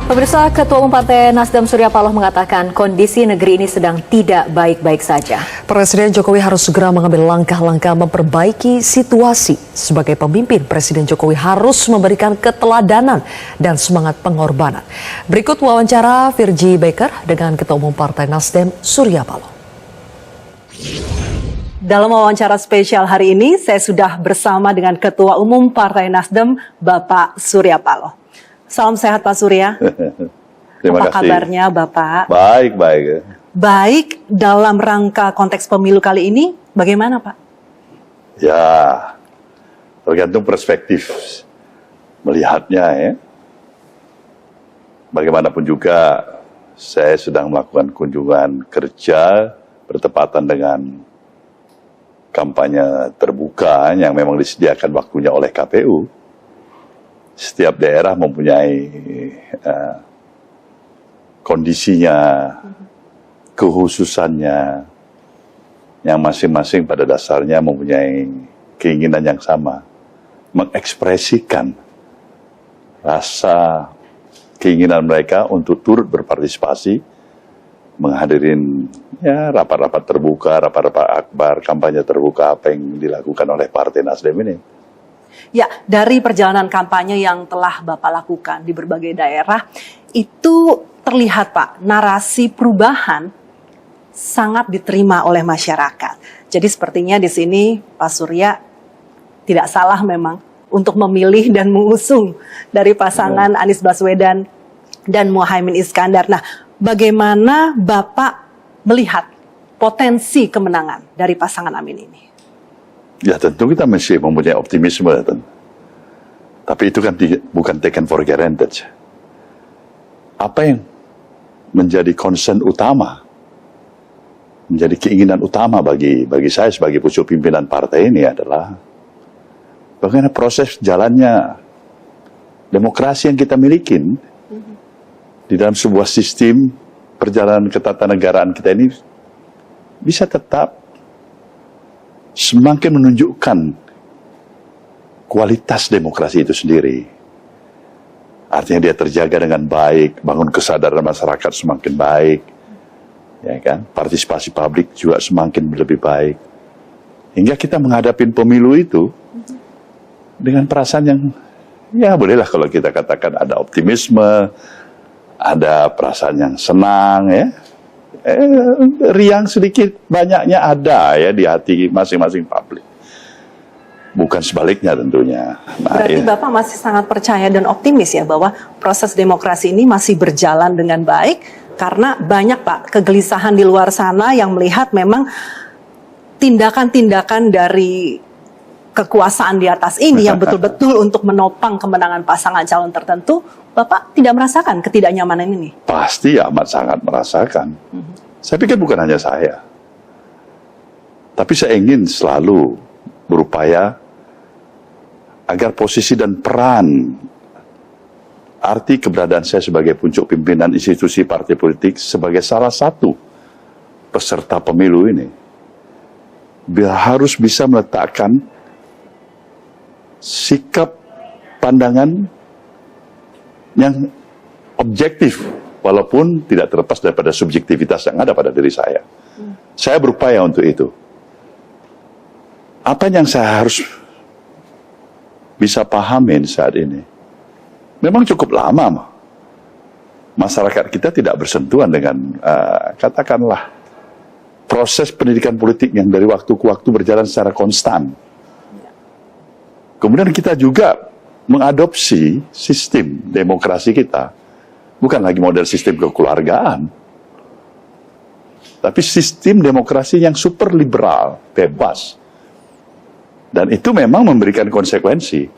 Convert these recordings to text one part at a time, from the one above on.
Pemirsa, Ketua Umum Partai Nasdem Surya Paloh mengatakan kondisi negeri ini sedang tidak baik-baik saja. Presiden Jokowi harus segera mengambil langkah-langkah memperbaiki situasi. Sebagai pemimpin, Presiden Jokowi harus memberikan keteladanan dan semangat pengorbanan. Berikut wawancara Virgie Baker dengan Ketua Umum Partai Nasdem Surya Paloh. Dalam wawancara spesial hari ini, saya sudah bersama dengan Ketua Umum Partai Nasdem, Bapak Surya Paloh. Salam sehat Pak Surya. Terima Apa kasih. kabarnya Bapak? Baik, baik. Baik, dalam rangka konteks pemilu kali ini, bagaimana Pak? Ya, tergantung perspektif melihatnya ya. Bagaimanapun juga, saya sedang melakukan kunjungan kerja bertepatan dengan kampanye terbuka yang memang disediakan waktunya oleh KPU. Setiap daerah mempunyai kondisinya, kekhususannya, yang masing-masing pada dasarnya mempunyai keinginan yang sama, mengekspresikan rasa keinginan mereka untuk turut berpartisipasi, menghadirin ya rapat-rapat terbuka, rapat-rapat akbar, kampanye terbuka apa yang dilakukan oleh Partai Nasdem ini. Ya, dari perjalanan kampanye yang telah Bapak lakukan di berbagai daerah, itu terlihat Pak, narasi perubahan sangat diterima oleh masyarakat. Jadi sepertinya di sini Pak Surya tidak salah memang untuk memilih dan mengusung dari pasangan Anies Baswedan dan Muhaimin Iskandar. Nah, bagaimana Bapak melihat potensi kemenangan dari pasangan Amin ini? Ya tentu kita mesti mempunyai optimisme, tentu. Tapi itu kan bukan taken for granted. Apa yang menjadi concern utama, menjadi keinginan utama bagi saya sebagai pucuk pimpinan partai ini adalah bagaimana proses jalannya demokrasi yang kita miliki di dalam sebuah sistem perjalanan ketatanegaraan kita ini bisa tetap semakin menunjukkan kualitas demokrasi itu sendiri. Artinya dia terjaga dengan baik, bangun kesadaran masyarakat semakin baik, ya kan? Partisipasi publik juga semakin lebih baik. Hingga kita menghadapi pemilu itu dengan perasaan yang, ya bolehlah kalau kita katakan ada optimisme, ada perasaan yang senang, ya. Riang sedikit banyaknya ada ya di hati masing-masing publik. Bukan sebaliknya tentunya. Nah, berarti Bapak masih sangat percaya dan optimis ya bahwa proses demokrasi ini masih berjalan dengan baik karena banyak Pak kegelisahan di luar sana yang melihat memang tindakan-tindakan dari kekuasaan di atas ini yang betul-betul untuk menopang kemenangan pasangan calon tertentu, Bapak tidak merasakan ketidaknyamanan ini? Pasti amat sangat merasakan. Saya pikir bukan hanya saya. Tapi saya ingin selalu berupaya agar posisi dan peran arti keberadaan saya sebagai puncak pimpinan institusi partai politik sebagai salah satu peserta pemilu ini harus bisa meletakkan sikap pandangan yang objektif walaupun tidak terlepas daripada subjektivitas yang ada pada diri saya. Saya berupaya untuk itu. Apa yang saya harus bisa pahamin saat ini? Memang cukup lama masyarakat kita tidak bersentuhan dengan katakanlah proses pendidikan politik yang dari waktu ke waktu berjalan secara konstan. Kemudian kita juga mengadopsi sistem demokrasi kita. Bukan lagi model sistem kekeluargaan. Tapi sistem demokrasi yang super liberal, bebas. Dan itu memang memberikan konsekuensi.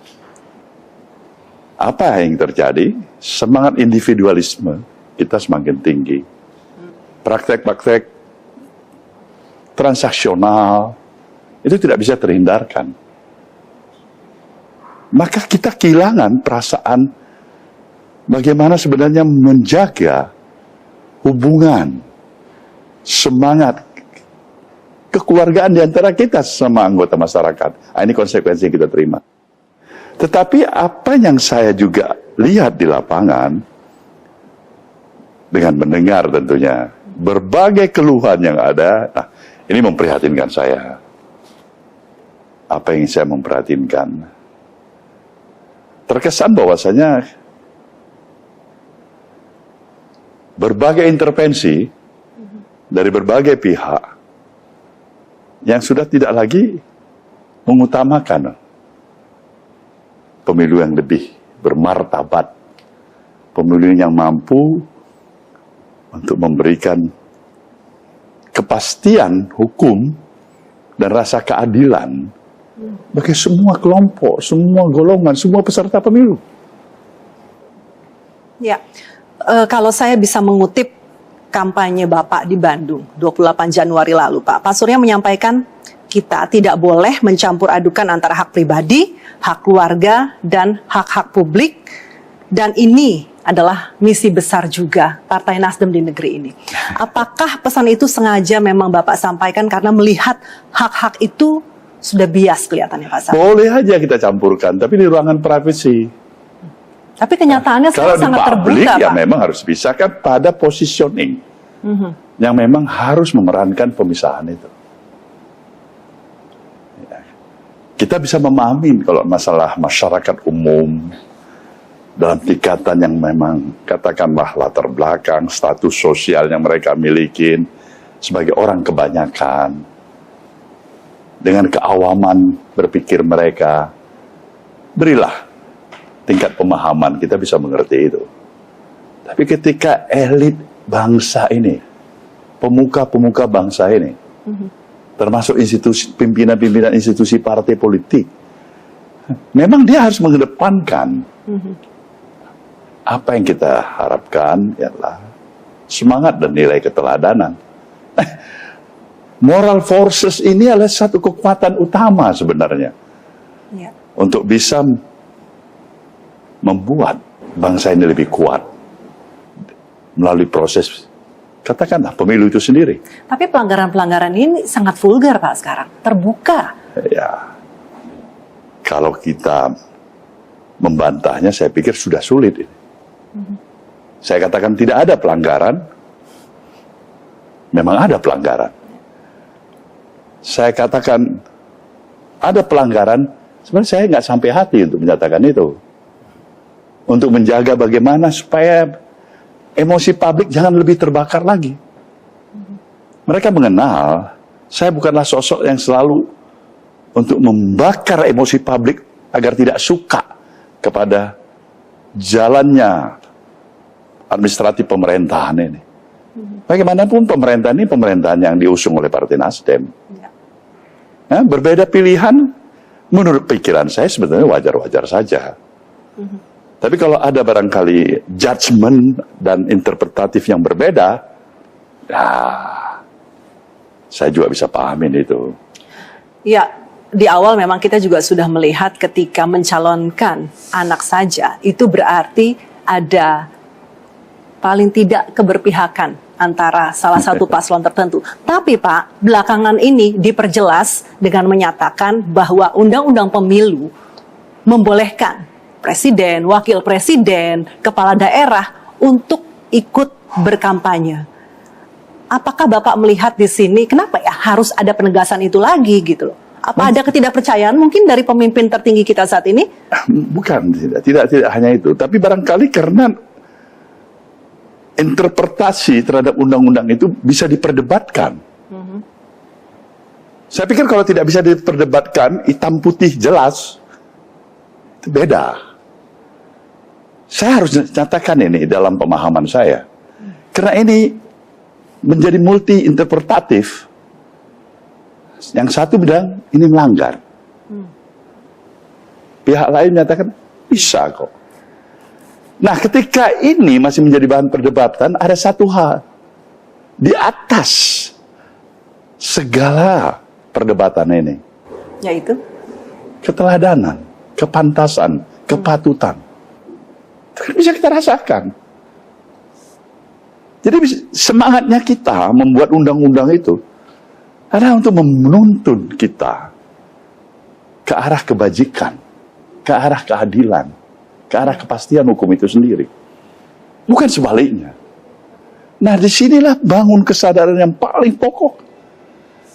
Apa yang terjadi? Semangat individualisme kita semakin tinggi. Praktek-praktek transaksional itu tidak bisa terhindarkan. Maka kita kehilangan perasaan bagaimana sebenarnya menjaga hubungan, semangat, kekeluargaan di antara kita sama anggota masyarakat. Ini konsekuensi yang kita terima. Tetapi apa yang saya juga lihat di lapangan, dengan mendengar tentunya berbagai keluhan yang ada. Nah, ini memprihatinkan saya. Apa yang saya memprihatinkan? Terkesan bahwasanya berbagai intervensi dari berbagai pihak yang sudah tidak lagi mengutamakan pemilu yang lebih bermartabat, pemilu yang mampu untuk memberikan kepastian hukum dan rasa keadilan bagi semua kelompok, semua golongan, semua peserta pemilu. Ya, kalau saya bisa mengutip kampanye Bapak di Bandung 28 Januari lalu, Pak Surya menyampaikan kita tidak boleh mencampur adukan antara hak pribadi, hak keluarga, dan hak-hak publik. Dan ini adalah misi besar juga Partai Nasdem di negeri ini. Apakah pesan itu sengaja memang Bapak sampaikan karena melihat hak-hak itu sudah bias kelihatannya, Pak Surya? Boleh aja kita campurkan, tapi di ruangan privasi. Tapi kenyataannya Kalau sekarang di sangat publik, terbuka, ya Pak. memang harus dipisahkan pada positioning. Yang memang harus memerankan pemisahan itu. Ya. Kita bisa memahami kalau masalah masyarakat umum, dalam tingkatan yang memang katakanlah latar belakang, status sosial yang mereka miliki sebagai orang kebanyakan, dengan keawaman berpikir mereka, berilah tingkat pemahaman, kita bisa mengerti itu. Tapi ketika elit bangsa ini, pemuka-pemuka bangsa ini, termasuk institusi pimpinan-pimpinan institusi partai politik, memang dia harus mengedepankan apa yang kita harapkan ialah semangat dan nilai keteladanan. Moral forces ini adalah satu kekuatan utama sebenarnya Ya. untuk bisa membuat bangsa ini lebih kuat melalui proses, katakanlah, pemilu itu sendiri. Tapi pelanggaran-pelanggaran ini sangat vulgar, Pak, sekarang. Terbuka. Ya, kalau kita membantahnya, saya pikir sudah sulit. Saya katakan tidak ada pelanggaran, memang ada pelanggaran. Saya katakan ada pelanggaran, sebenarnya saya nggak sampai hati untuk menyatakan itu. Untuk menjaga bagaimana supaya emosi publik jangan lebih terbakar lagi. Mereka mengenal, saya bukanlah sosok yang selalu untuk membakar emosi publik agar tidak suka kepada jalannya administratif pemerintahan ini. Bagaimanapun pemerintahan ini pemerintahan yang diusung oleh Partai Nasdem. Ya, berbeda pilihan, menurut pikiran saya sebetulnya wajar-wajar saja. Tapi kalau ada barangkali judgement dan interpretatif yang berbeda, ya, saya juga bisa pahamin itu. Ya, di awal memang kita juga sudah melihat ketika mencalonkan anak saja, itu berarti ada paling tidak keberpihakan antara salah satu paslon tertentu. Tapi Pak, belakangan ini diperjelas dengan menyatakan bahwa Undang-Undang Pemilu membolehkan presiden, wakil presiden, kepala daerah untuk ikut berkampanye. Apakah Bapak melihat di sini kenapa ya harus ada penegasan itu lagi gitu loh? Apa ada ketidakpercayaan mungkin dari pemimpin tertinggi kita saat ini? Bukan, tidak hanya itu. Tapi barangkali karena interpretasi terhadap undang-undang itu bisa diperdebatkan. Saya pikir kalau tidak bisa diperdebatkan, hitam putih jelas, itu beda. Saya harus nyatakan ini dalam pemahaman saya. Karena ini menjadi multi interpretatif. Yang satu bilang ini melanggar. Pihak lain menyatakan bisa kok. Nah, ketika ini masih menjadi bahan perdebatan, ada satu hal. Di atas segala perdebatan ini. Yaitu? Keteladanan, kepantasan, kepatutan. Itu bisa kita rasakan. Jadi semangatnya kita membuat undang-undang itu adalah untuk menuntun kita ke arah kebajikan, ke arah keadilan, ke arah kepastian hukum itu sendiri. Bukan sebaliknya. Nah, disinilah bangun kesadaran yang paling pokok.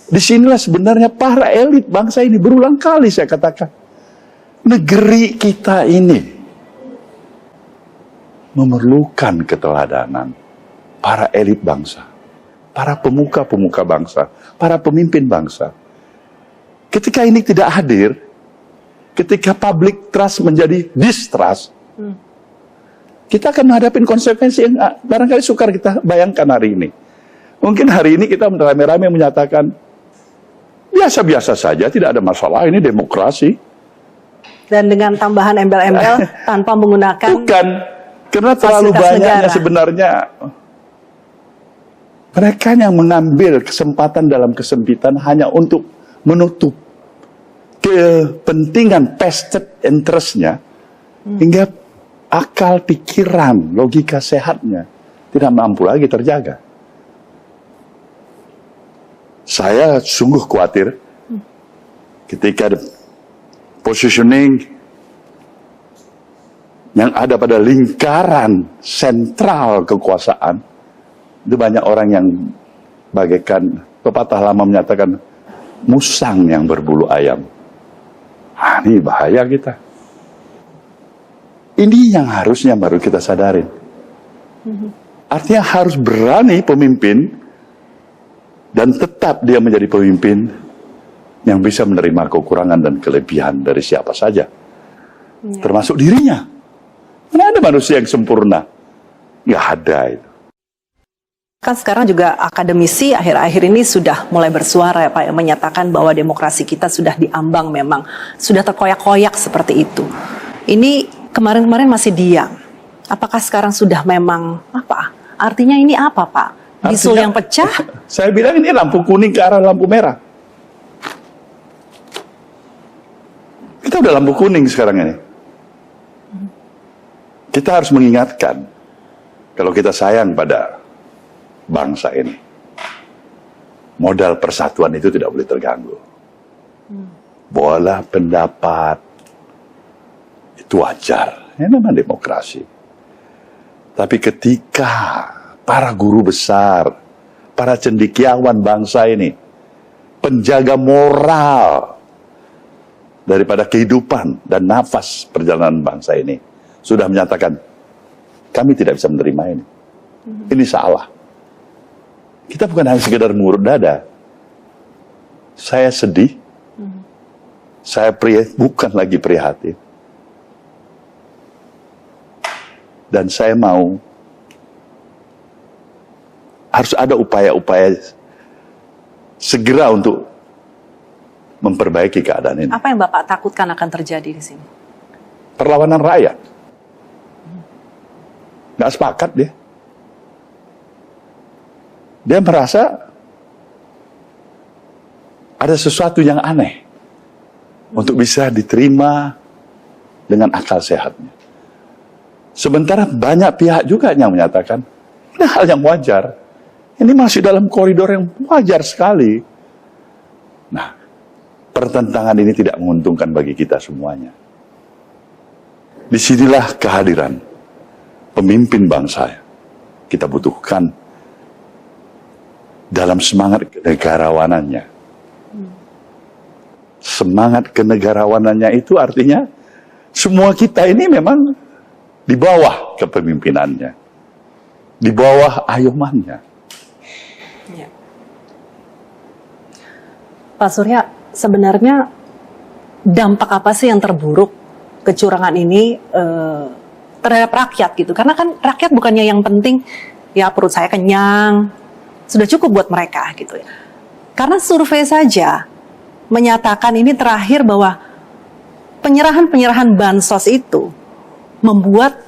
Disinilah sebenarnya para elit bangsa ini, berulang kali saya katakan, negeri kita ini memerlukan keteladanan para elit bangsa, para pemuka-pemuka bangsa, para pemimpin bangsa. Ketika ini tidak hadir, ketika public trust menjadi distrust, kita akan menghadapi konsekuensi yang barangkali sukar kita bayangkan hari ini. Mungkin hari ini kita rame-rame menyatakan, biasa-biasa saja, tidak ada masalah, ini demokrasi. Dan dengan tambahan embel-embel tanpa menggunakan Bukan, karena terlalu fasilitas banyaknya negara. sebenarnya mereka yang mengambil kesempatan dalam kesempitan hanya untuk menutup kepentingan vested interest-nya, hingga akal pikiran, logika sehatnya tidak mampu lagi terjaga. Saya sungguh khawatir ketika positioning yang ada pada lingkaran sentral kekuasaan, itu banyak orang yang bagaikan pepatah lama menyatakan musang yang berbulu ayam. Ah, ini bahaya kita. Ini yang harusnya baru kita sadarin. Artinya harus berani pemimpin dan tetap dia menjadi pemimpin yang bisa menerima kekurangan dan kelebihan dari siapa saja. Termasuk dirinya. Mana ada manusia yang sempurna? Nggak ada itu. Kan sekarang juga akademisi akhir-akhir ini sudah mulai bersuara ya Pak, yang menyatakan bahwa demokrasi kita sudah diambang, memang sudah terkoyak-koyak seperti itu. Ini kemarin-kemarin masih diam. Apakah sekarang sudah memang apa? Artinya ini apa Pak? Bisul Artinya, yang pecah? Saya bilang ini lampu kuning ke arah lampu merah. Kita udah lampu kuning sekarang ini. Kita harus mengingatkan, kalau kita sayang pada bangsa ini, modal persatuan itu tidak boleh terganggu. Bola pendapat itu wajar, ini memang demokrasi. Tapi ketika para guru besar, para cendekiawan bangsa ini, penjaga moral daripada kehidupan dan nafas perjalanan bangsa ini, sudah menyatakan, kami tidak bisa menerima ini. Ini salah. Kita bukan hanya sekedar mengurut dada. Saya sedih. Saya bukan lagi prihatin. Dan saya mau harus ada upaya-upaya segera untuk memperbaiki keadaan ini. Apa yang Bapak takutkan akan terjadi di sini? Perlawanan rakyat. Nggak sepakat dia. Dia merasa ada sesuatu yang aneh untuk bisa diterima dengan akal sehatnya. Sementara banyak pihak juga yang menyatakan ini hal yang wajar. Ini masih dalam koridor yang wajar sekali. Nah, pertentangan ini tidak menguntungkan bagi kita semuanya. Disinilah kehadiran pemimpin bangsa kita butuhkan dalam semangat kenegarawanannya. Semangat kenegarawanannya itu artinya semua kita ini memang di bawah kepemimpinannya, di bawah ayomannya. Ya. Pak Surya, sebenarnya dampak apa sih yang terburuk kecurangan ini terhadap rakyat gitu? Karena kan rakyat bukannya yang penting ya perut saya kenyang, sudah cukup buat mereka gitu ya. Karena survei saja menyatakan ini terakhir bahwa penyerahan bansos itu membuat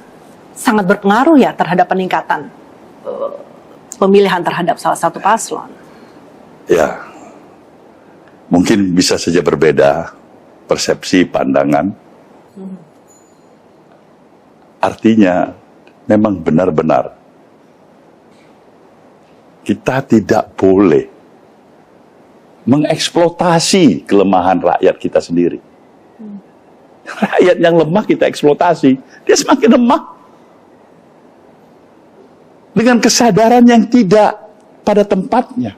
sangat berpengaruh ya terhadap peningkatan pemilihan terhadap salah satu paslon. Ya, mungkin bisa saja berbeda persepsi, pandangan. Artinya memang benar-benar kita tidak boleh mengeksploitasi kelemahan rakyat kita sendiri. Rakyat yang lemah kita eksploitasi, dia semakin lemah. dengan kesadaran yang tidak pada tempatnya.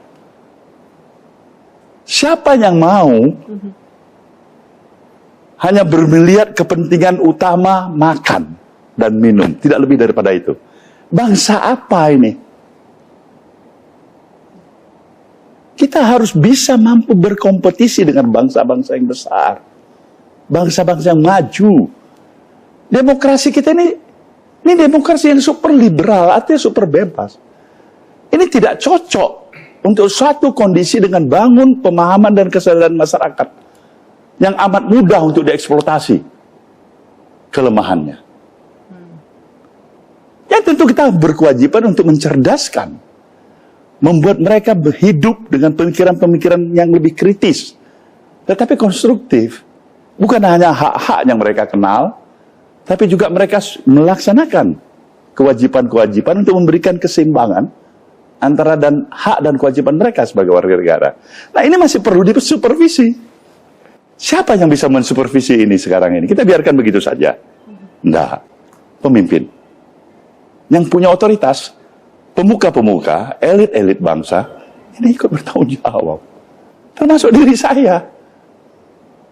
Siapa yang mau hanya melihat kepentingan utama makan dan minum, tidak lebih daripada itu. Bangsa apa ini? Kita harus bisa mampu berkompetisi dengan bangsa-bangsa yang besar, bangsa-bangsa yang maju. Demokrasi kita ini demokrasi yang super liberal, artinya super bebas. Ini tidak cocok untuk suatu kondisi dengan bangun pemahaman dan kesadaran masyarakat yang amat mudah untuk dieksploitasi kelemahannya. Ya tentu kita berkewajiban untuk mencerdaskan, membuat mereka hidup dengan pemikiran-pemikiran yang lebih kritis, tetapi konstruktif. Bukan hanya hak-hak yang mereka kenal, tapi juga mereka melaksanakan kewajiban-kewajiban untuk memberikan keseimbangan antara hak dan kewajiban mereka sebagai warga negara. Nah ini masih perlu disupervisi. Siapa yang bisa mensupervisi ini sekarang ini? Kita biarkan begitu saja? Enggak. Pemimpin yang punya otoritas, pemuka-pemuka, elit-elit bangsa, ini ikut bertanggung jawab. Termasuk diri saya.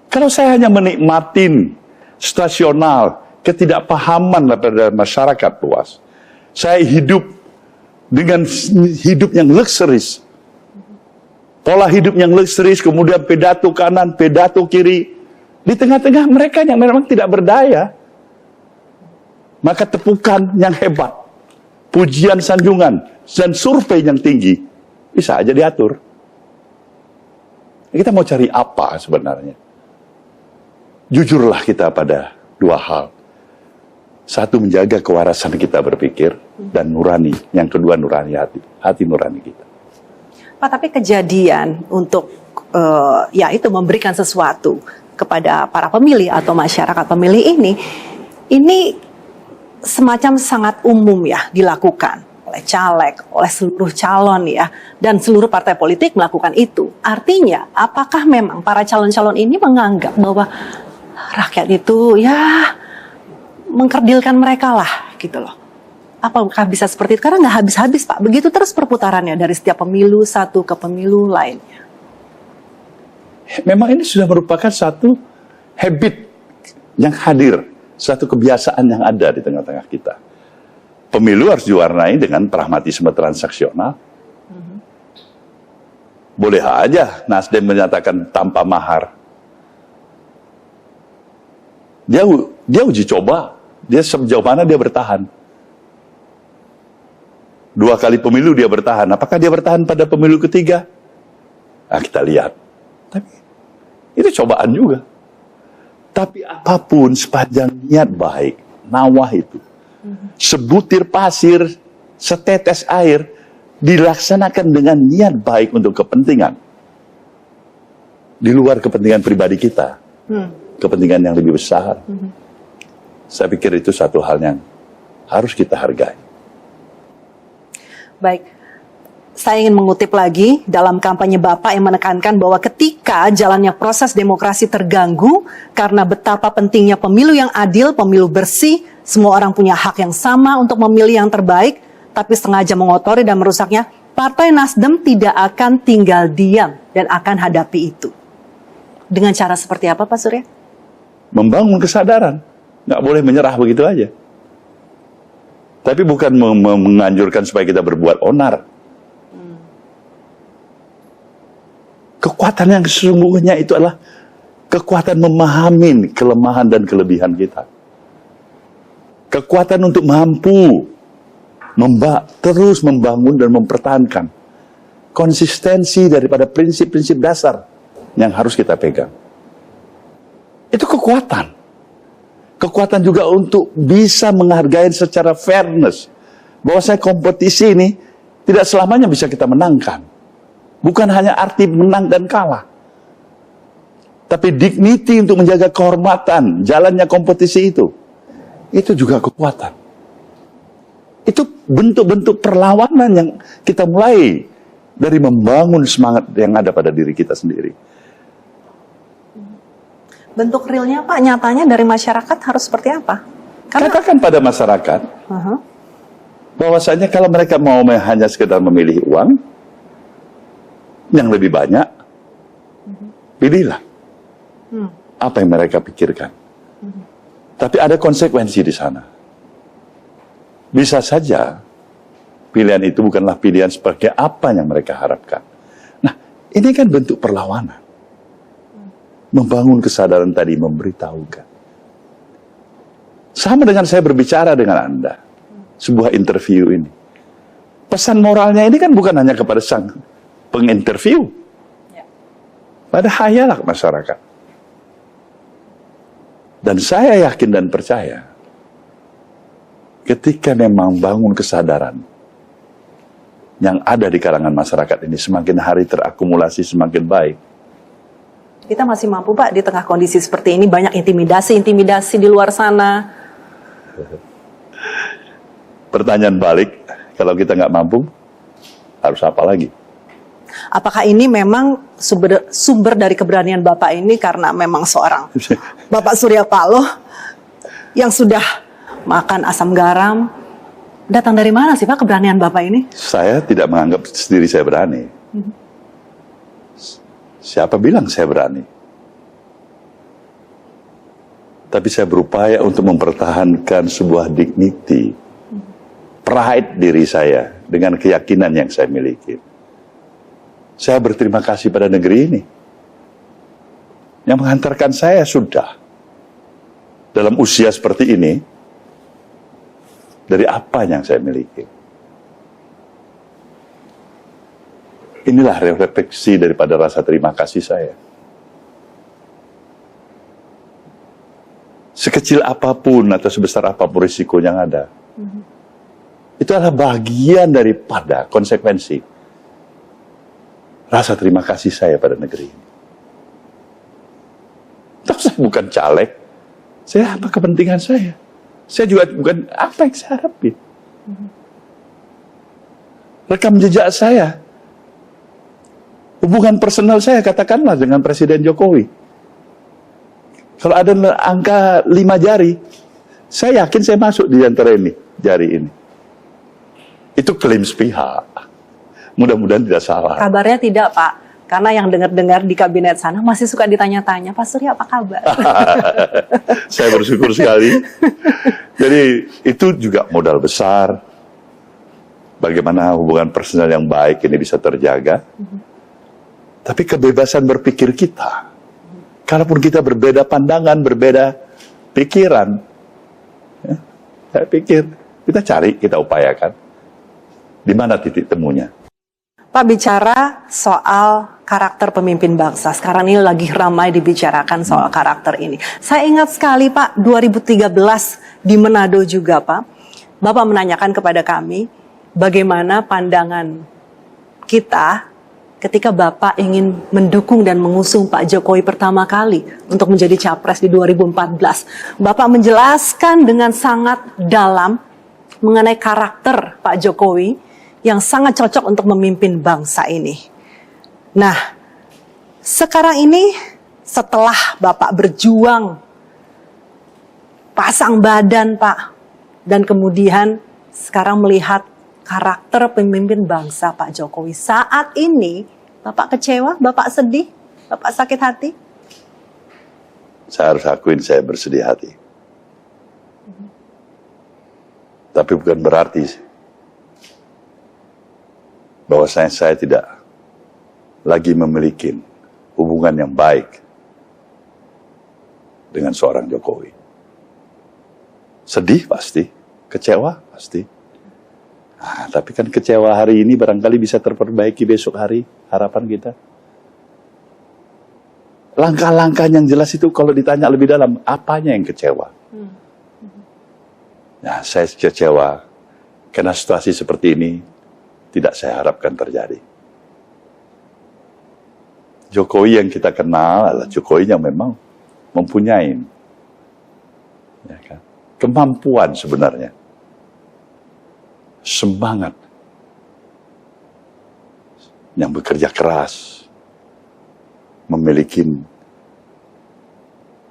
Kalau saya hanya menikmatin situasional, ketidakpahaman pada masyarakat luas, saya hidup dengan hidup yang luxuries, pola hidup yang luxuries, kemudian pidato kanan, pidato kiri, di tengah-tengah mereka yang memang tidak berdaya, maka tepukan yang hebat, pujian sanjungan, dan survei yang tinggi, bisa aja diatur. Kita mau cari apa sebenarnya? Jujurlah kita pada dua hal. Satu, menjaga kewarasan kita berpikir, dan nurani. Yang kedua, nurani hati nurani kita. Pak, tapi kejadian untuk ya itu memberikan sesuatu kepada para pemilih atau masyarakat pemilih ini semacam sangat umum ya dilakukan oleh caleg, oleh seluruh calon ya, dan seluruh partai politik melakukan itu. Artinya, apakah memang para calon-calon ini menganggap bahwa rakyat itu ya mengkerdilkan mereka lah gitu loh? Apakah bisa seperti itu? Karena nggak habis-habis Pak, begitu terus perputarannya dari setiap pemilu satu ke pemilu lainnya. Memang ini sudah merupakan satu habit yang hadir, satu kebiasaan yang ada di tengah-tengah kita. Pemilu harus diwarnai dengan pragmatisme transaksional. Boleh aja Nasdem menyatakan tanpa mahar. Dia uji coba. Dia sejauh mana dia bertahan. 2 kali pemilu dia bertahan. Apakah dia bertahan pada pemilu ketiga? Nah, kita lihat. Tapi itu cobaan juga. Tapi apapun sepanjang niat baik, nawah itu, sebutir pasir, setetes air, dilaksanakan dengan niat baik untuk kepentingan. Di luar kepentingan pribadi kita. Kepentingan yang lebih besar. Saya pikir itu satu hal yang harus kita hargai. Baik, saya ingin mengutip lagi dalam kampanye Bapak yang menekankan bahwa ketika jalannya proses demokrasi terganggu karena betapa pentingnya pemilu yang adil, pemilu bersih, semua orang punya hak yang sama untuk memilih yang terbaik, tapi sengaja mengotori dan merusaknya, Partai Nasdem tidak akan tinggal diam dan akan hadapi itu. Dengan cara seperti apa Pak Surya? Membangun kesadaran. Nggak boleh menyerah begitu aja. Tapi bukan menganjurkan supaya kita berbuat onar. Kekuatan yang sesungguhnya itu adalah kekuatan memahami kelemahan dan kelebihan kita. Kekuatan untuk mampu terus membangun dan mempertahankan konsistensi daripada prinsip-prinsip dasar yang harus kita pegang. Itu kekuatan. Kekuatan juga untuk bisa menghargai secara fairness. Bahwa saya kompetisi ini tidak selamanya bisa kita menangkan. Bukan hanya arti menang dan kalah. Tapi dignity untuk menjaga kehormatan, jalannya kompetisi itu. Itu juga kekuatan. Itu bentuk-bentuk perlawanan yang kita mulai dari membangun semangat yang ada pada diri kita sendiri. Bentuk realnya Pak, nyatanya dari masyarakat harus seperti apa? Katakan pada masyarakat, Bahwasanya kalau mereka mau hanya sekedar memilih uang yang lebih banyak, pilihlah apa yang mereka pikirkan. Tapi ada konsekuensi di sana. Bisa saja pilihan itu bukanlah pilihan seperti apa yang mereka harapkan. Nah, ini kan bentuk perlawanan. Membangun kesadaran tadi, memberitahukan. Sama dengan saya berbicara dengan Anda. Sebuah interview ini. Pesan moralnya ini kan bukan hanya kepada sang penginterview. Pada hayalak masyarakat. Dan saya yakin dan percaya, ketika memang bangun kesadaran yang ada di kalangan masyarakat ini semakin hari terakumulasi semakin baik. Kita masih mampu Pak di tengah kondisi seperti ini, banyak intimidasi di luar sana. Pertanyaan balik, kalau kita nggak mampu, harus apa lagi? Apakah ini memang sumber dari keberanian Bapak ini karena memang seorang Bapak Surya Paloh yang sudah makan asam garam? Datang dari mana sih Pak keberanian Bapak ini? Saya tidak menganggap sendiri saya berani. Siapa bilang saya berani? Tapi saya berupaya untuk mempertahankan sebuah dignity, pride diri saya dengan keyakinan yang saya miliki. Saya berterima kasih pada negeri ini yang menghantarkan saya sudah dalam usia seperti ini dari apa yang saya miliki. Inilah refleksi daripada rasa terima kasih saya. Sekecil apapun atau sebesar apapun risiko yang ada, itu adalah bagian daripada konsekuensi rasa terima kasih saya pada negeri ini. Tapi saya bukan caleg, saya apa kepentingan saya? Saya juga bukan apa yang saya harapin. Rekam jejak saya, hubungan personal saya katakanlah dengan Presiden Jokowi. Kalau ada angka 5 jari, saya yakin saya masuk di antara ini, jari ini. Itu klaim sepihak. Mudah-mudahan tidak salah. Kabarnya tidak Pak, karena yang dengar-dengar di kabinet sana masih suka ditanya-tanya, Pak Surya apa kabar? Saya bersyukur sekali. Jadi itu juga modal besar. Bagaimana hubungan personal yang baik ini bisa terjaga. Tapi kebebasan berpikir kita, kalaupun kita berbeda pandangan, berbeda pikiran, ya, saya pikir kita cari, kita upayakan. Di mana titik temunya? Pak, bicara soal karakter pemimpin bangsa, sekarang ini lagi ramai dibicarakan soal karakter ini. Saya ingat sekali Pak, 2013 di Manado juga Pak, Bapak menanyakan kepada kami bagaimana pandangan kita ketika Bapak ingin mendukung dan mengusung Pak Jokowi pertama kali untuk menjadi capres di 2014. Bapak menjelaskan dengan sangat dalam mengenai karakter Pak Jokowi yang sangat cocok untuk memimpin bangsa ini. Nah, sekarang ini setelah Bapak berjuang, pasang badan Pak, dan kemudian sekarang melihat karakter pemimpin bangsa Pak Jokowi. Saat ini, Bapak kecewa, Bapak sedih, Bapak sakit hati? Saya harus akuin saya bersedih hati. Tapi bukan berarti bahwasanya saya tidak lagi memiliki hubungan yang baik dengan seorang Jokowi. Sedih pasti, kecewa pasti. Nah, tapi kan kecewa hari ini barangkali bisa terperbaiki besok hari, harapan kita. Langkah-langkah yang jelas itu kalau ditanya lebih dalam, apanya yang kecewa? Nah, saya kecewa karena situasi seperti ini tidak saya harapkan terjadi. Jokowi yang kita kenal adalah Jokowi yang memang mempunyai ya kan, kemampuan sebenarnya, semangat, yang bekerja keras, memiliki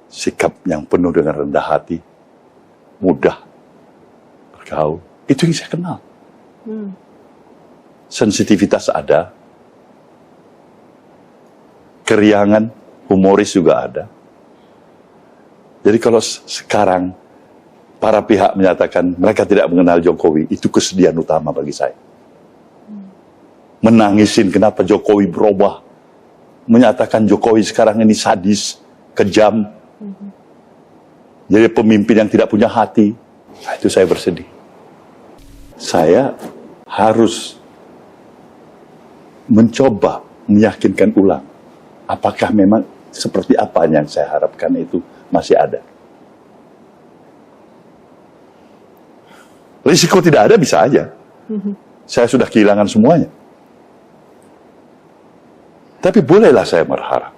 sikap yang penuh dengan rendah hati, mudah bergaul. Itu yang saya kenal. Sensitivitas ada. Keriangan, humoris juga ada. Jadi kalau sekarang para pihak menyatakan mereka tidak mengenal Jokowi, itu kesedihan utama bagi saya. Menangisin kenapa Jokowi berubah. Menyatakan Jokowi sekarang ini sadis, kejam. Jadi pemimpin yang tidak punya hati. Nah, itu saya bersedih. Saya harus mencoba meyakinkan ulang. Apakah memang seperti apa yang saya harapkan itu masih ada. Risiko tidak ada bisa aja. Saya sudah kehilangan semuanya. Tapi bolehlah saya berharap.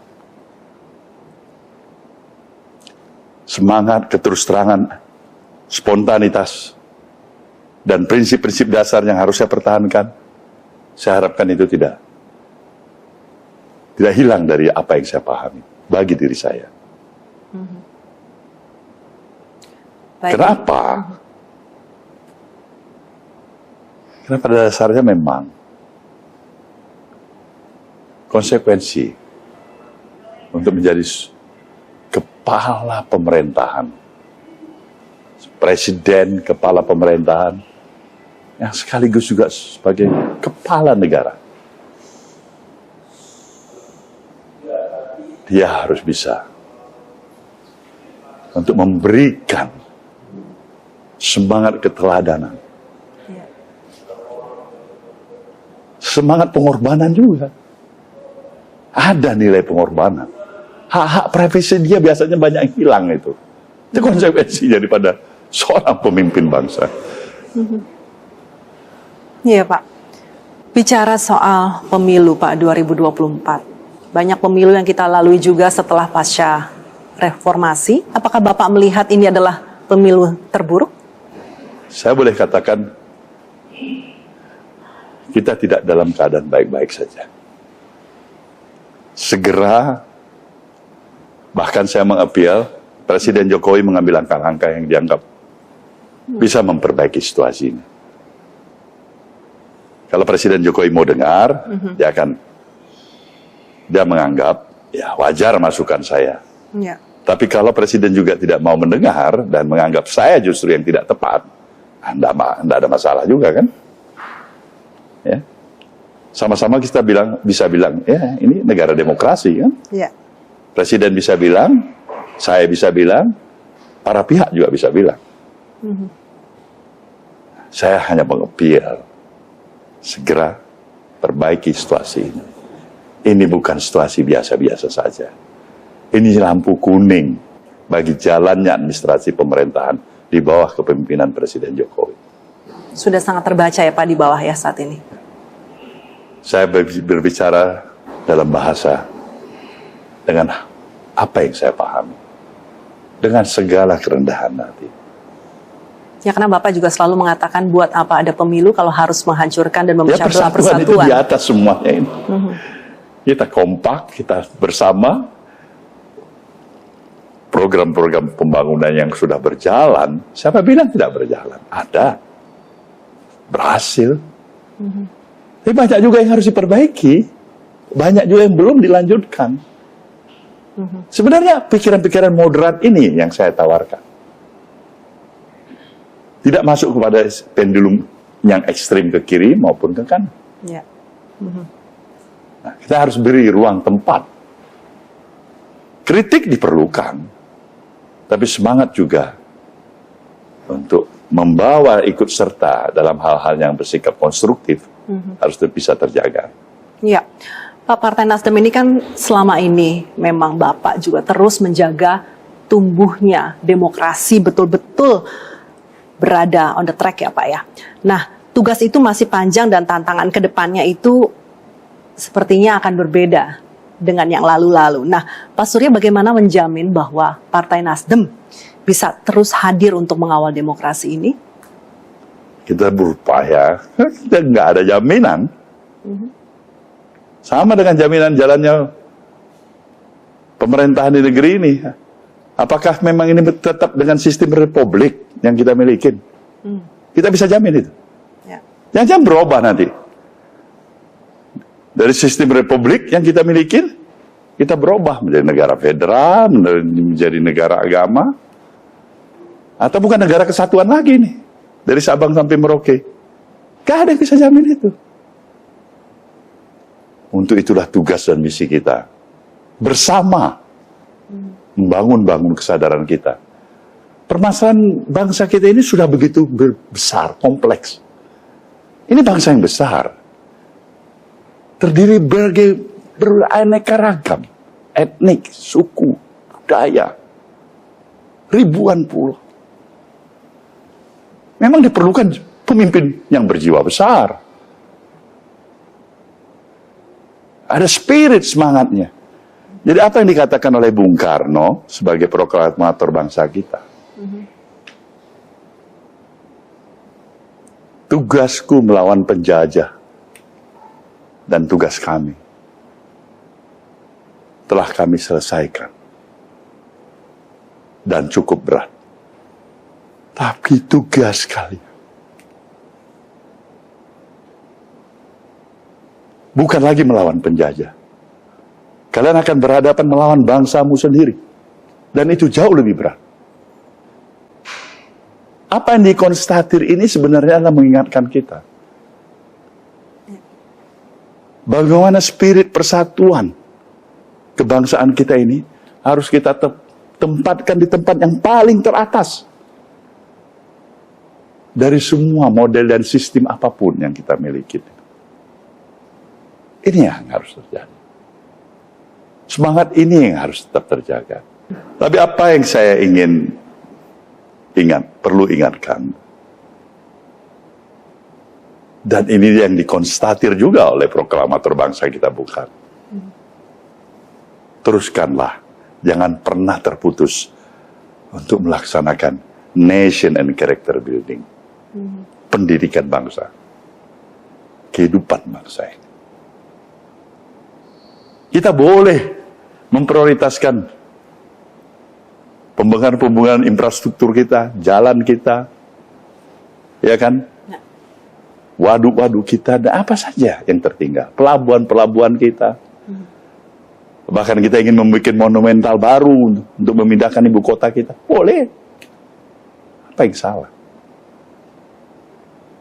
Semangat, keterus terangan, spontanitas, dan prinsip-prinsip dasar yang harus saya pertahankan, saya harapkan itu tidak hilang dari apa yang saya pahami bagi diri saya. Baik. Kenapa? Karena pada dasarnya memang konsekuensi untuk menjadi kepala pemerintahan, presiden kepala pemerintahan, yang sekaligus juga sebagai kepala negara. Dia harus bisa untuk memberikan semangat keteladanan. Semangat pengorbanan juga. Ada nilai pengorbanan. Hak-hak privasi dia biasanya banyak yang hilang itu. Itu konsekuensi daripada seorang pemimpin bangsa. Iya Pak. Bicara soal pemilu Pak 2024. Banyak pemilu yang kita lalui juga setelah pasca reformasi. Apakah Bapak melihat ini adalah pemilu terburuk? Saya boleh katakan kita tidak dalam keadaan baik-baik saja. Segera, bahkan saya mengapel, Presiden Jokowi mengambil langkah-langkah yang dianggap bisa memperbaiki situasi ini. Kalau Presiden Jokowi mau dengar, dia menganggap, ya wajar masukan saya. Ya. Tapi kalau Presiden juga tidak mau mendengar dan menganggap saya justru yang tidak tepat, tidak ada masalah juga kan? Ya. Sama-sama kita bisa bilang, ya ini negara demokrasi kan? Ya. Presiden bisa bilang, saya bisa bilang, para pihak juga bisa bilang. Saya hanya mengapel, segera perbaiki situasi ini. Ini bukan situasi biasa-biasa saja. Ini lampu kuning bagi jalannya administrasi pemerintahan di bawah kepemimpinan Presiden Jokowi. Sudah sangat terbaca ya Pak di bawah ya saat ini. Saya berbicara dalam bahasa dengan apa yang saya pahami. Dengan segala kerendahan hati. Ya karena Bapak juga selalu mengatakan buat apa ada pemilu kalau harus menghancurkan dan memecah belah persatuan itu persatuan. di atas semuanya ini. Kita kompak, kita bersama. Program-program pembangunan yang sudah berjalan, siapa bilang tidak berjalan? Ada. Berhasil. Tapi banyak juga yang harus diperbaiki. Banyak juga yang belum dilanjutkan. Sebenarnya pikiran-pikiran moderat ini yang saya tawarkan. Tidak masuk kepada pendulum yang ekstrim ke kiri maupun ke kanan. Ya. Nah, kita harus beri ruang tempat. Kritik diperlukan, tapi semangat juga untuk membawa ikut serta dalam hal-hal yang bersikap konstruktif harus bisa terjaga. Ya, Pak, Partai Nasdem ini kan selama ini memang Bapak juga terus menjaga tumbuhnya demokrasi betul-betul berada on the track ya Pak ya. Nah, tugas itu masih panjang dan tantangan ke depannya itu sepertinya akan berbeda dengan yang lalu-lalu. Nah, Pak Surya bagaimana menjamin bahwa Partai Nasdem bisa terus hadir untuk mengawal demokrasi ini? Kita berupaya, kita nggak ada jaminan. Sama dengan jaminan jalannya pemerintahan di negeri ini. Apakah memang ini tetap dengan sistem republik yang kita miliki? Kita bisa jamin itu. Ya. Jangan-jangan berubah nanti. Dari sistem republik yang kita miliki, kita berubah menjadi negara federal, menjadi negara agama, atau bukan negara kesatuan lagi nih. Dari Sabang sampai Merauke. Gak ada yang bisa jamin itu. Untuk itulah tugas dan misi kita. Bersama membangun kesadaran kita. Permasalahan bangsa kita ini sudah begitu besar, kompleks. Ini bangsa yang besar. Terdiri beraneka ragam. Etnik, suku, budaya. Ribuan pulau. Memang diperlukan pemimpin yang berjiwa besar. Ada spirit semangatnya. Jadi apa yang dikatakan oleh Bung Karno sebagai proklamator bangsa kita? Tugasku melawan penjajah dan tugas kami telah kami selesaikan. Dan cukup berat. Tapi tugas kalian bukan lagi melawan penjajah. Kalian akan berhadapan melawan bangsamu sendiri. Dan itu jauh lebih berat. Apa yang dikonstatir ini sebenarnya adalah mengingatkan kita. Bagaimana spirit persatuan kebangsaan kita ini harus kita tempatkan di tempat yang paling teratas. Dari semua model dan sistem apapun yang kita miliki. Ini yang harus terjadi. Semangat ini yang harus tetap terjaga. Tapi apa yang saya perlu ingatkan. Dan ini yang dikonstatir juga oleh proklamator bangsa kita bukan. Teruskanlah, jangan pernah terputus untuk melaksanakan nation and character building. Pendidikan bangsa. Kehidupan bangsa ini. Kita boleh memprioritaskan pembangunan infrastruktur kita, jalan kita, ya kan? Waduk-waduk kita, dan apa saja yang tertinggal. Pelabuhan-pelabuhan kita. Bahkan kita ingin membuat monumental baru untuk memindahkan ibu kota kita. Boleh. Apa yang salah?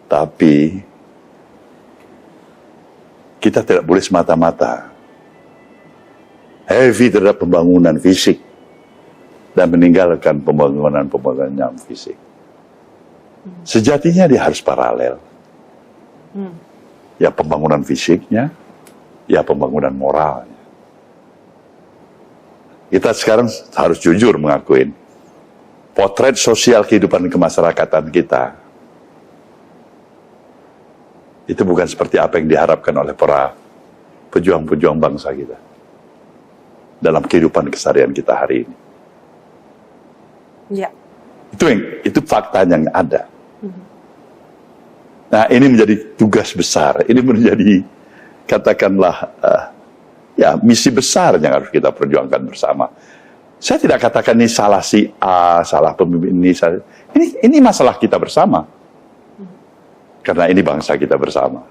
Tapi kita tidak boleh semata-mata heavy terhadap pembangunan fisik dan meninggalkan pembangunan yang fisik. Sejatinya dia harus paralel. Ya pembangunan fisiknya, ya pembangunan moralnya. Kita sekarang harus jujur mengakuin potret sosial kehidupan kemasyarakatan kita itu bukan seperti apa yang diharapkan oleh para pejuang-pejuang bangsa kita dalam kehidupan keseharian kita hari ini. Ya. Itu fakta yang ada. Nah, ini menjadi tugas besar. Ini menjadi katakanlah misi besar yang harus kita perjuangkan bersama. Saya tidak katakan ini salah si A, salah pemimpin ini masalah kita bersama. Karena ini bangsa kita bersama.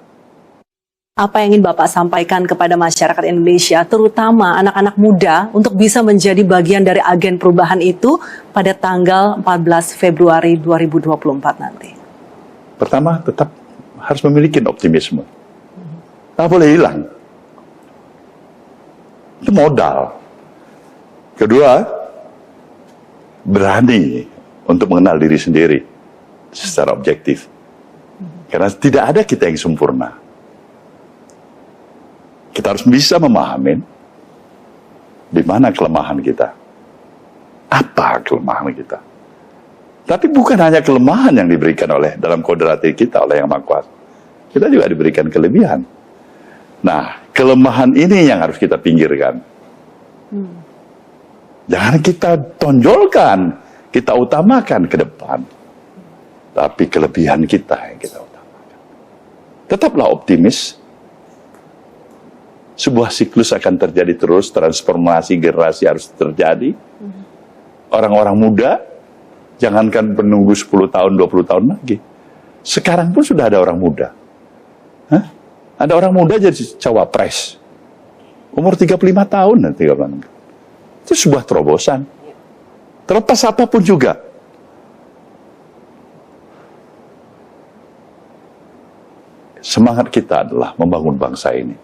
Apa yang ingin Bapak sampaikan kepada masyarakat Indonesia, terutama anak-anak muda, untuk bisa menjadi bagian dari agen perubahan itu pada tanggal 14 Februari 2024 nanti? Pertama, tetap harus memiliki optimisme. Tak boleh hilang. Itu modal. Kedua, berani untuk mengenal diri sendiri secara objektif. Karena tidak ada kita yang sempurna. Kita harus bisa memahami di mana kelemahan kita. Apa kelemahan kita? Tapi bukan hanya kelemahan yang diberikan oleh dalam kodrat kita oleh Yang Maha Kuasa. Kita juga diberikan kelebihan. Nah, kelemahan ini yang harus kita pinggirkan. Jangan kita tonjolkan, kita utamakan ke depan. Tapi kelebihan kita yang kita utamakan. Tetaplah optimis. Sebuah siklus akan terjadi terus, transformasi generasi harus terjadi. Orang-orang muda, jangankan menunggu 10 tahun, 20 tahun lagi. Sekarang pun sudah ada orang muda Ada orang muda jadi cawapres. Umur 35 tahun nanti. Itu sebuah terobosan. Terlepas apapun juga. Semangat kita adalah membangun bangsa ini.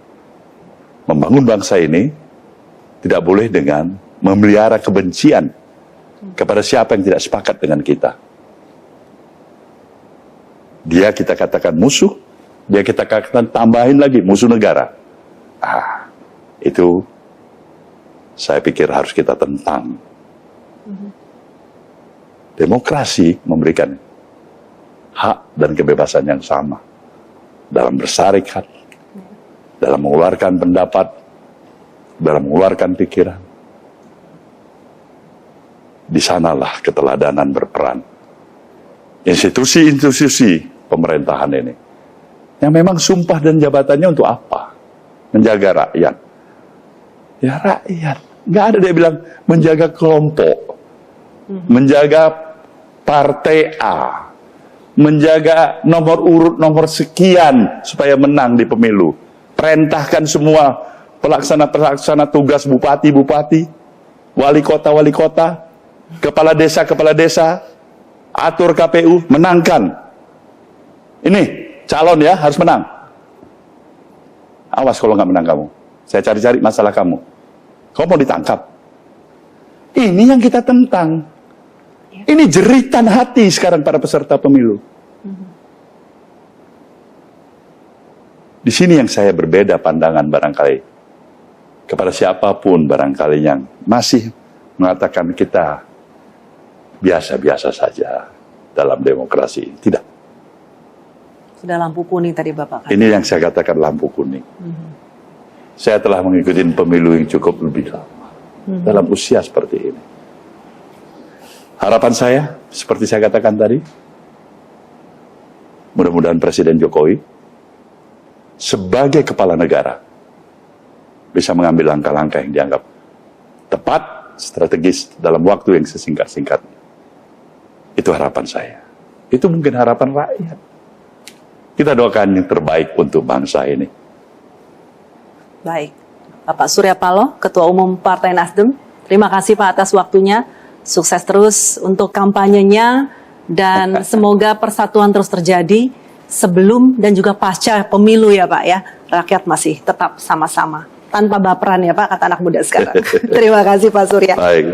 Membangun bangsa ini tidak boleh dengan memelihara kebencian kepada siapa yang tidak sepakat dengan kita. Dia kita katakan musuh, dia kita katakan tambahin lagi musuh negara. Itu saya pikir harus kita tentang. Demokrasi memberikan hak dan kebebasan yang sama dalam bersarikat, dalam mengeluarkan pendapat, dalam mengeluarkan pikiran. Di sanalah keteladanan berperan. Institusi-institusi pemerintahan ini, yang memang sumpah dan jabatannya untuk apa? Menjaga rakyat. Ya rakyat. Nggak ada dia bilang menjaga kelompok, menjaga partai A, menjaga nomor urut nomor sekian supaya menang di pemilu. Perintahkan semua pelaksana tugas bupati, wali kota, kepala desa, atur KPU, menangkan. Ini calon ya, harus menang. Awas kalau nggak menang kamu. Saya cari-cari masalah kamu. Kamu mau ditangkap. Ini yang kita tentang. Ini jeritan hati sekarang para peserta pemilu. Di sini yang saya berbeda pandangan barangkali kepada siapapun barangkali yang masih mengatakan kita biasa-biasa saja dalam demokrasi. Tidak. Sudah lampu kuning tadi Bapak. Ini yang saya katakan lampu kuning. Saya telah mengikuti pemilu yang cukup lebih lama dalam usia seperti ini. Harapan saya, seperti saya katakan tadi, mudah-mudahan Presiden Jokowi sebagai kepala negara bisa mengambil langkah-langkah yang dianggap tepat, strategis dalam waktu yang sesingkat-singkatnya. Itu harapan saya. Itu mungkin harapan rakyat. Kita doakan yang terbaik untuk bangsa ini. Baik. Bapak Surya Paloh, Ketua Umum Partai Nasdem, terima kasih Pak atas waktunya. Sukses terus untuk kampanyenya dan semoga persatuan terus terjadi sebelum dan juga pasca pemilu ya Pak ya. Rakyat masih tetap sama-sama. Tanpa baperan ya Pak, kata anak muda sekarang. Terima kasih Pak Surya. Baik.